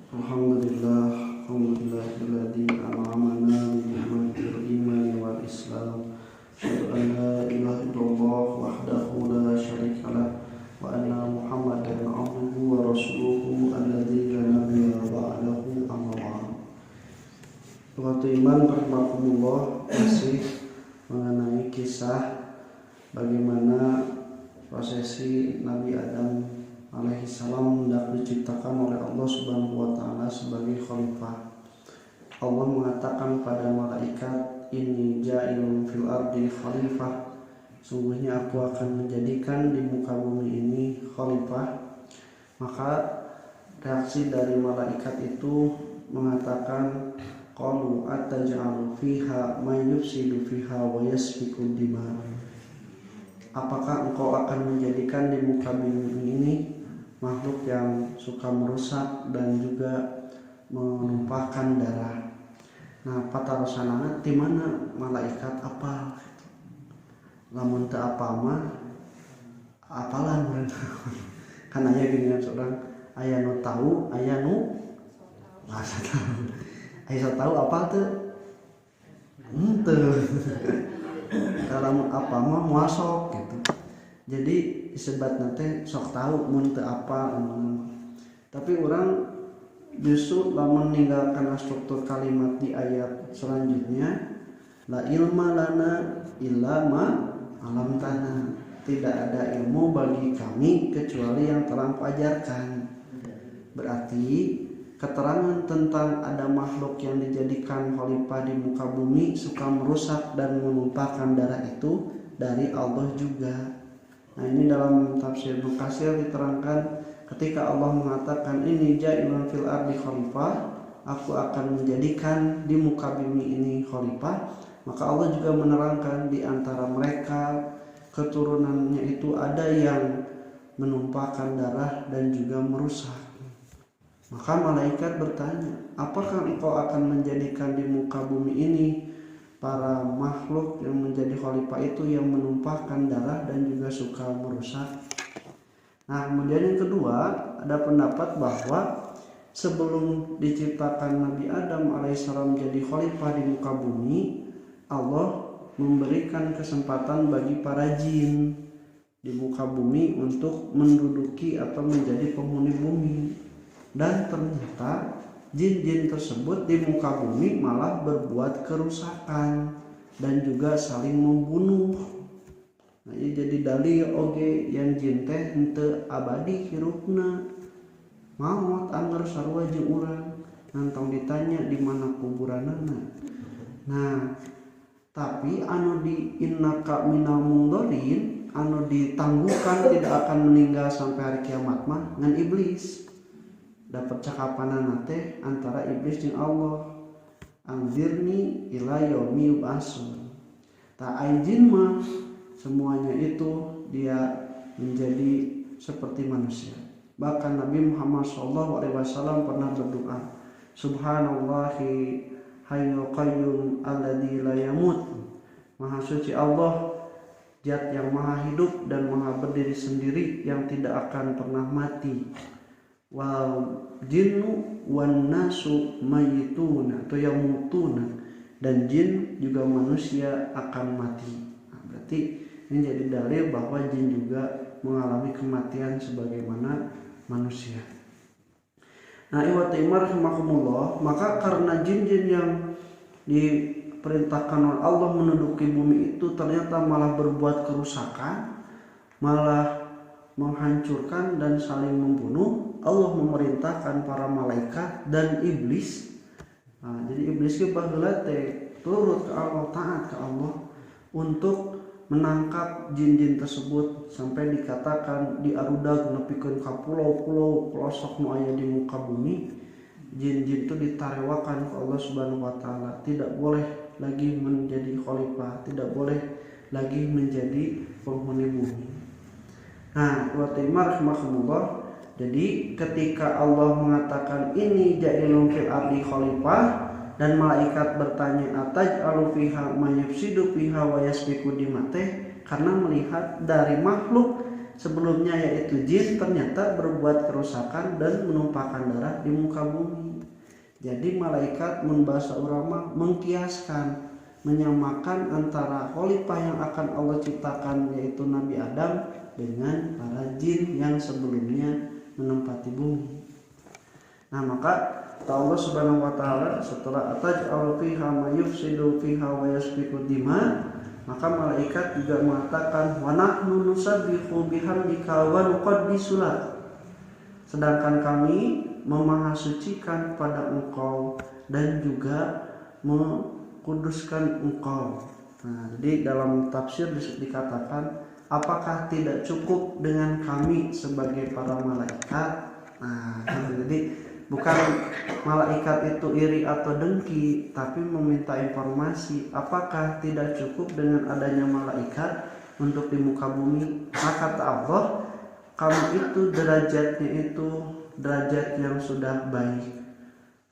Alhamdulillah, alhamdulillahilladzi an'amana bi ni'matil iman wal islam. Asyhadu an la ilaha illallah wahdahu la syarikalah wa anna Muhammadan abduhu wa rasuluhu alladzi la nabiyya ba'dahu amma ba'd. Waktu iman rahimakumullah, masih mengenai kisah bagaimana prosesi Nabi Adam alaihi salam hendak diciptakan oleh Allah Subhanahu wa taala sebagai khalifah. Allah mengatakan pada malaikat, "Inni ja'ilun fil ardi khalifah." Sungguhnya aku akan menjadikan di muka bumi ini khalifah. Maka reaksi dari malaikat itu mengatakan, qalu ataj'alu fiha may yufsidu fiha wa yasfiku dima. Apakah engkau akan menjadikan di muka bumi ini makhluk yang suka merusak dan juga menumpahkan darah? Nah, patarosanana di mana malaikat apal? Lamun teu apal mah apalan mereka. Kan aya gini seorang aya nu tahu, aya nu rasa tahu. Aya tahu apal teu? Henteu. Dalam apa mah muasok gitu. Jadi disebutna teh sok tahu mun teu apal. Tapi orang justru lamun meninggalkan struktur kalimat di ayat selanjutnya, la ilma lana illa ma alam tanah. Tidak ada ilmu bagi kami kecuali yang telah Engkau ajarkan. Berarti keterangan tentang ada makhluk yang dijadikan khalifah di muka bumi suka merusak dan menumpahkan darah itu dari Allah juga. Nah, ini dalam tafsir Ibnu Katsir diterangkan ketika Allah mengatakan ini ja'ilun fil ardi khalifah, aku akan menjadikan di muka bumi ini khalifah, maka Allah juga menerangkan di antara mereka keturunannya itu ada yang menumpahkan darah dan juga merusak. Maka malaikat bertanya, apakah engkau akan menjadikan di muka bumi ini para makhluk yang menjadi khalifah itu yang menumpahkan darah dan juga suka merusak? Nah, kemudian yang kedua, ada pendapat bahwa sebelum diciptakan Nabi Adam alaihissalam menjadi khalifah di muka bumi, Allah memberikan kesempatan bagi para jin di muka bumi untuk menduduki atau menjadi penghuni bumi. Dan ternyata jin-jin tersebut di muka bumi malah berbuat kerusakan dan juga saling membunuh. Nah, ini jadi dalil oge yang jin teh henteu abadi hirupna. Maot anggar sarua jeung urang, nantong ditanya di mana kuburanana. Nah, tapi anu di innaka minal mundharin, anu ditangguhkan tidak akan meninggal sampai hari kiamat mah ngan iblis. Dapat cakapanan teh antara iblis jeung Allah, anzirni ila yaumi yub'atsun. Ta jin mah semuanya itu dia menjadi seperti manusia. Bahkan Nabi Muhammad SAW pernah berdoa, Subhanallahi hayyul qayyum alladzi la yamut. Maha suci Allah, zat yang maha hidup dan maha berdiri sendiri yang tidak akan pernah mati. Wal jinnu wan nasu mayituna atau yamutuna, dan jin juga manusia akan mati. Nah, berarti ini jadi dalil bahwa jin juga mengalami kematian sebagaimana manusia. Nah, iwati rahimakumullah, maka karena jin-jin yang diperintahkan oleh Allah menduduki bumi itu ternyata malah berbuat kerusakan, malah menghancurkan dan saling membunuh, Allah memerintahkan para malaikat dan iblis. Nah, jadi iblis ke baheula teh turut ke Allah, taat ke Allah untuk menangkap jin-jin tersebut sampai dikatakan diarudag nepikeun ka pulau-pulau pelosok nu aya di muka bumi. Jin-jin itu ditarewakan ke Allah Subhanahu wa taala, tidak boleh lagi menjadi khalifah, tidak boleh lagi menjadi penghuni bumi. Nah, wa rahimahumullah. Jadi ketika Allah mengatakan ini ja'ilun fil ardi khalifah dan malaikat bertanya ataj'alu fiha may yufsidu fiha wa yasfiku dimate, karena melihat dari makhluk sebelumnya yaitu jin ternyata berbuat kerusakan dan menumpahkan darah di muka bumi. Jadi malaikat mun basa urang mah mengkiaskan, menyamakan antara khalifah yang akan Allah ciptakan yaitu Nabi Adam dengan para jin yang sebelumnya menempati bumi. Nah, maka Allah Subhanahu wa taala setelah ataj'al fiha ma yufsidu fiha wa yasfiku dima, maka malaikat juga mengatakan wa nahnu nusabbihu bihamdika wa nuqaddisu lak. Sedangkan kami memahasucikan pada engkau dan juga mengkuduskan engkau. Nah, jadi dalam tafsir dikatakan apakah tidak cukup dengan kami sebagai para malaikat? Nah, jadi bukan malaikat itu iri atau dengki, tapi meminta informasi apakah tidak cukup dengan adanya malaikat untuk di muka bumi. Maka kata Allah, kamu itu derajatnya itu derajat yang sudah baik,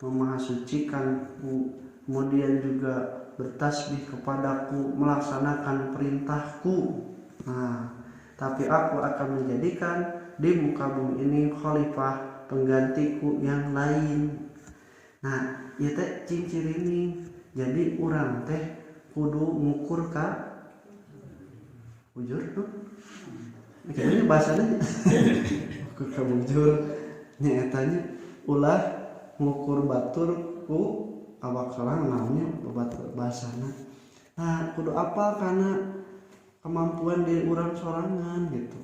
memahasucikanku, kemudian juga bertasbih kepadaku, melaksanakan perintahku. Nah, tapi aku akan menjadikan di muka bumi ini khalifah penggantiku yang lain. Nah, ieu teh cincin ini. Jadi urang teh kudu ngukur ka bujur tuh. Ini bahasanya ngukur ka bujur nya etanya ulah ngukur batur ku awak sorang naonnya batur bahasana. Nah, kudu apal kana kemampuan diri urang sorangan gitu.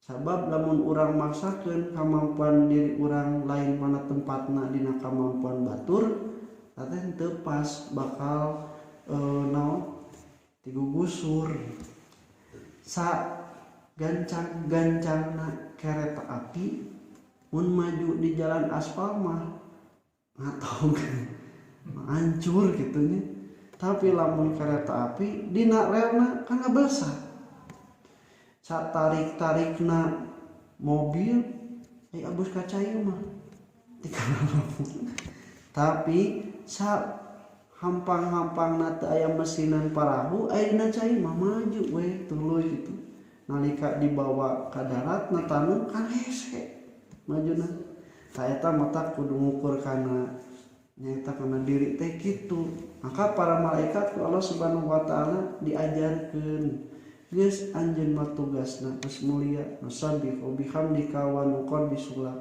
Sabab lamun urang maksakeun kemampuan diri urang lain mana tempatna dina kemampuan batur, teh teu pas bakal naon digugusur. Sa gancang-gancangna kereta api mun maju di jalan aspal mah ngatog hancur gitu nya. Tapi lamun kereta api dina relna kan ngebesar. Sa tarik-tarikna mobil abus kaca ieu mah tapi sa hampang-hampangna teu aya mesinan parahu aya dina cai mah maju we tuluy gitu. Nalika dibawa ka darat na tanu kan hese majuna. Ka eta mata kudu ngukur kana nyaeta kana diri teh kitu. Maka para malaikat ku Allah Subhanahu wa taala diajarkeun, geus anjeun mah tugasna geus mulia, nusabbihu bihamdika wa nuqaddisu lak.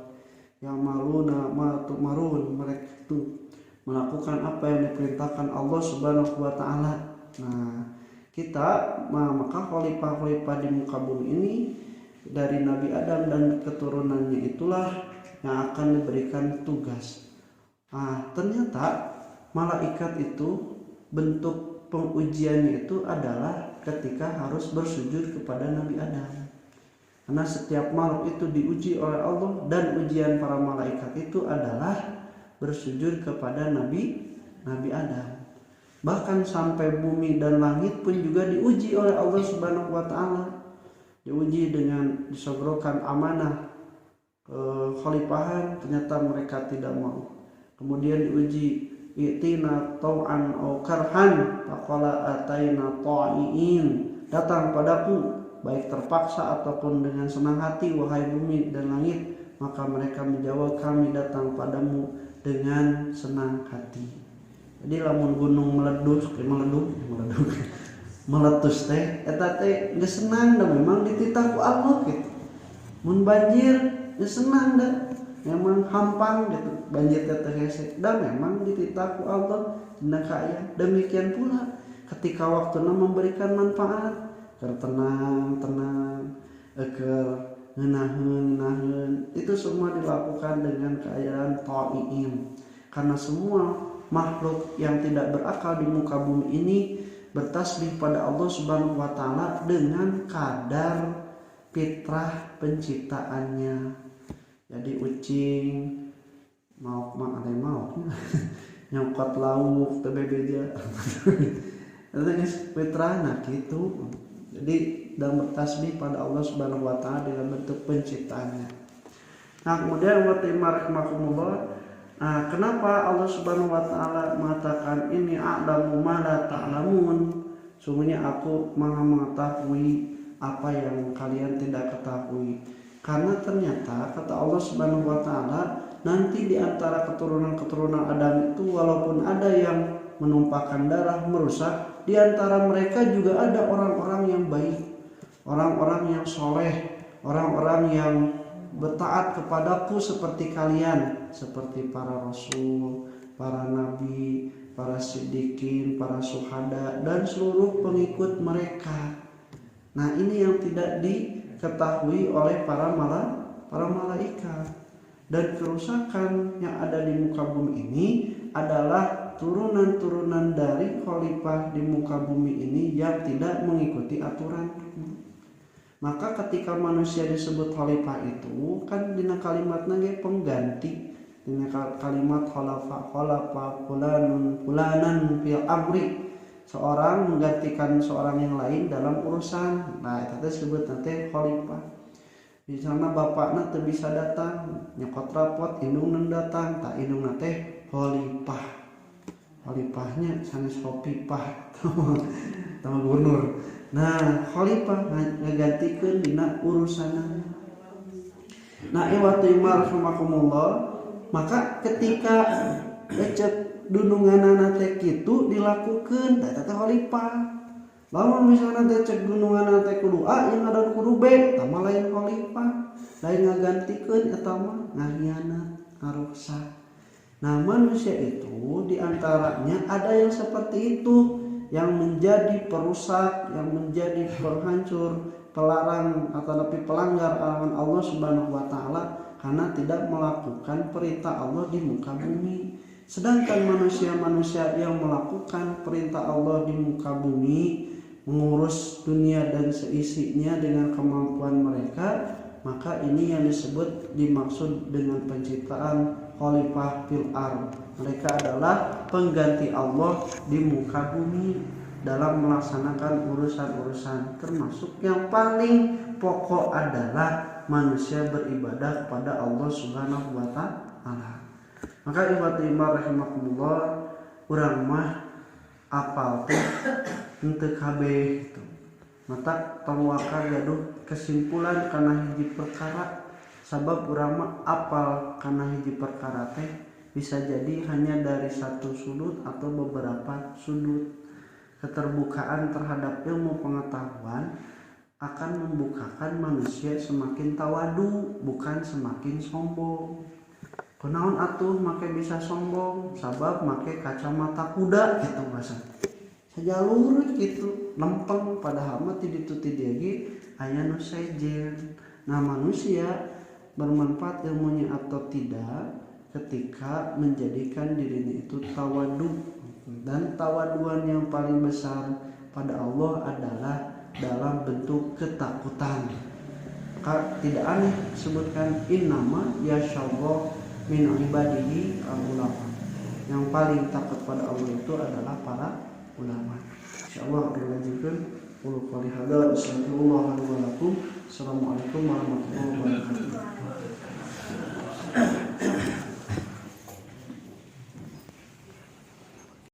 Yang maluna ma tumarun, mereka itu melakukan apa yang diperintahkan Allah Subhanahu wa taala. Nah, kita maka khalifah-khalifah di muka bumi ini dari Nabi Adam dan keturunannya itulah yang akan diberikan tugas. Nah, ternyata malaikat itu bentuk pengujiannya itu adalah ketika harus bersujud kepada Nabi Adam. Karena setiap makhluk itu diuji oleh Allah dan ujian para malaikat itu adalah bersujud kepada Nabi Adam. Bahkan sampai bumi dan langit pun juga diuji oleh Allah Subhanahu wa taala. Diuji dengan disogorokan amanah khalifahan, ternyata mereka tidak mau. Kemudian diuji itina tau'an au karhan, faqala ataina ta'iin, datang padaku baik terpaksa ataupun dengan senang hati wahai bumi dan langit. Maka mereka menjawab, kami datang padamu dengan senang hati. Jadi lamun gunung meletus teh eta teh geus senang da memang dititah ku Allah gitu. Mun banjir geus senang da memang hampang gitu. Banjir teh hese da memang dititah ku Allah dina kaya. Demikian pula ketika waktuna memberikan manfaat, keur tenang, keur ngeunaheun, itu semua dilakukan dengan keadaan ta'iin. Karena semua makhluk yang tidak berakal di muka bumi ini bertasbih pada Allah Subhanahu wa taala dengan kadar fitrah penciptaannya. Jadi ucing mau nyokot lauk teu bebeja. Itu fitrah nah gitu. Jadi dan bertasbih pada Allah Subhanahu wa taala dalam bentuk penciptaannya. Nah, kemudian wa rahmakumullah. Nah, kenapa Allah Subhanahu wa taala mengatakan ini a'lamu ma la ta'lamun? Sungguhnya aku Maha mengetahui apa yang kalian tidak ketahui. Karena ternyata kata Allah Subhanahu wa taala, nanti di antara keturunan-keturunan Adam itu walaupun ada yang menumpahkan darah, merusak, di antara mereka juga ada orang-orang yang baik, orang-orang yang soleh, orang-orang yang bertaat kepadaku seperti kalian, seperti para rasul, para nabi, para siddiqin, para syuhada, dan seluruh pengikut mereka. Nah, ini yang tidak diketahui oleh para malaikat. Dan kerusakan yang ada di muka bumi ini adalah turunan-turunan dari khalifah di muka bumi ini yang tidak mengikuti aturan. Maka ketika manusia disebut khalifah itu kan dina kalimatna ge pengganti, dina kalimat khalafa fulanan fil amri, seorang menggantikan seorang yang lain dalam urusan. Nah, itu disebut nanti khalifah. Misalnya bapakna teu bisa datang, nyokot rapot indung datang, tak indung teh khalifah. Khalifahnya sanes khofifah sama gubernur. Nah, khalifah ngagantikeun dina urusanna. Nah, waktu rahimakumullah, maka ketika ecek dununganana teh kitu dilakukeun eta teh khalifah. Lamun misalnya cek gunungan teh kudu A yang ada kudu B, tama lain khalifah, lain ngagantikeun eta mah ngahianat, ngarusak. Nah, manusia itu diantaranya ada yang seperti itu, yang menjadi perusak, yang menjadi penghancur, pelarang atau lebih pelanggar aturan Allah Subhanahu wa taala karena tidak melakukan perintah Allah di muka bumi. Sedangkan manusia-manusia yang melakukan perintah Allah di muka bumi, mengurus dunia dan seisinya dengan kemampuan mereka, maka ini yang disebut dimaksud dengan penciptaan khalifah fil ard. Mereka adalah pengganti Allah di muka bumi dalam melaksanakan urusan-urusan, termasuk yang paling pokok adalah manusia beribadah kepada Allah Subhanahu wa taala. Maka ibadah rahimakumullah, urang mah apal teh henteu kabeh gitu. Mata tong waka gaduh kesimpulan kana hiji perkara, sabab urang mah apal kana hiji perkara teh bisa jadi hanya dari satu sudut atau beberapa sudut. Keterbukaan terhadap ilmu pengetahuan akan membukakan manusia semakin tawadu, bukan semakin sombong. Kunaon atuh make bisa sombong, sabab make kacamata kuda gitu masa. Sajalur gitu, lempeng padahal mah ti ditu ti dieu ge aya nu sejen. Nah, manusia bermanfaat ilmunya atau tidak ketika menjadikan dirinya itu tawadu, dan tawaduan yang paling besar pada Allah adalah dalam bentuk ketakutan. Tidak aneh sebutkan innama yasyallah min ibadihi al-ulama. Yang paling takut pada Allah itu adalah para ulama. Insyaallah kita lanjutkan. Qul qali hada, astagfirullah wa lakum. Assalamualaikum warahmatullahi wabarakatuh.